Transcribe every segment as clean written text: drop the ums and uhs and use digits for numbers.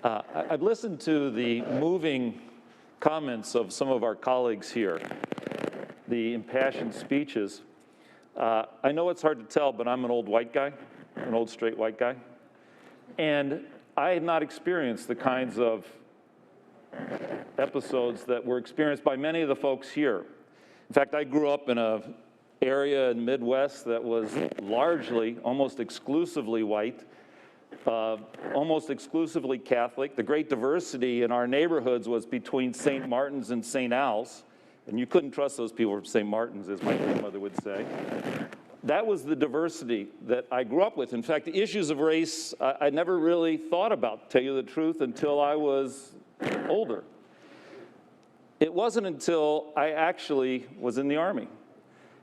I've listened to the moving comments of some of our colleagues here, the impassioned speeches. I know it's hard to tell, but I'm an old white guy, an old straight white guy. And I have not experienced the kinds of episodes that were experienced by many of the folks here. In fact, I grew up in an area in the Midwest that was largely, almost exclusively white, almost exclusively Catholic. The great diversity in our neighborhoods was between St. Martin's and St. Al's, and you couldn't trust those people from St. Martin's, as my grandmother would say. That was the diversity that I grew up with. In fact, the issues of race I never really thought about, to tell you the truth, until I was older. It wasn't until I actually was in the Army.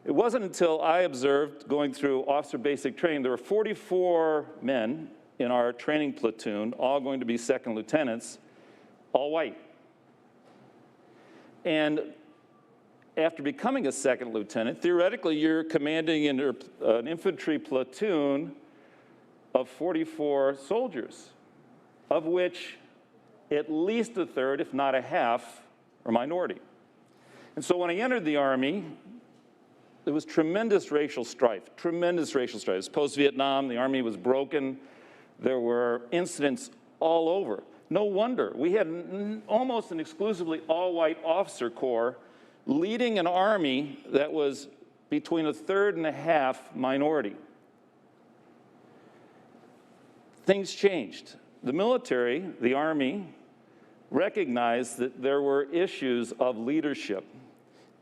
It wasn't until I observed, going through officer basic training, there were 44 men in our training platoon, all going to be second lieutenants, all white. And after becoming a second lieutenant, theoretically, you're commanding an infantry platoon of 44 soldiers, of which at least a third, if not a half, are minority. And so when I entered the Army, there was tremendous racial strife, tremendous racial strife. It was post-Vietnam, the Army was broken. There were incidents all over. No wonder. We had almost an exclusively all-white officer corps leading an Army that was between a third and a half minority. Things changed. The military, the Army, recognized that there were issues of leadership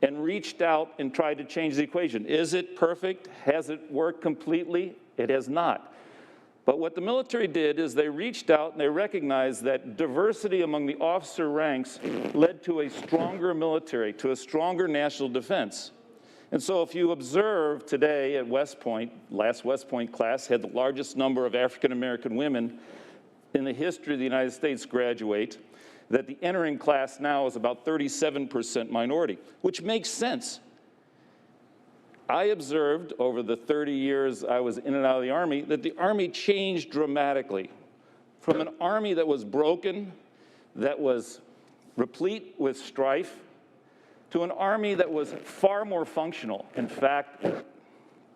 and reached out and tried to change the equation. Is it perfect? Has it worked completely? It has not. But what the military did is they reached out and they recognized that diversity among the officer ranks led to a stronger military, to a stronger national defense. And so if you observe today at West Point, last West Point class had the largest number of African-American women in the history of the United States graduate, that the entering class now is about 37% minority, which makes sense. I observed over the 30 years I was in and out of the Army that the Army changed dramatically from an Army that was broken, that was replete with strife, to an Army that was far more functional. In fact,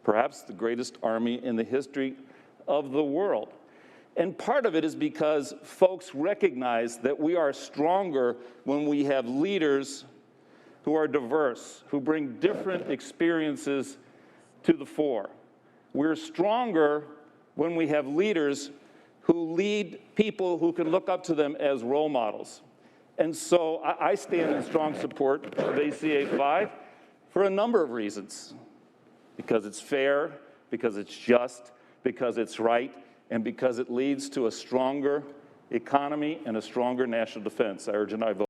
perhaps the greatest Army in the history of the world. And part of it is because folks recognize that we are stronger when we have leaders who are diverse, who bring different experiences to the fore. We're stronger when we have leaders who lead people who can look up to them as role models. And so I stand in strong support of ACA 5 for a number of reasons. Because it's fair, because it's just, because it's right, and because it leads to a stronger economy and a stronger national defense. I urge and I vote.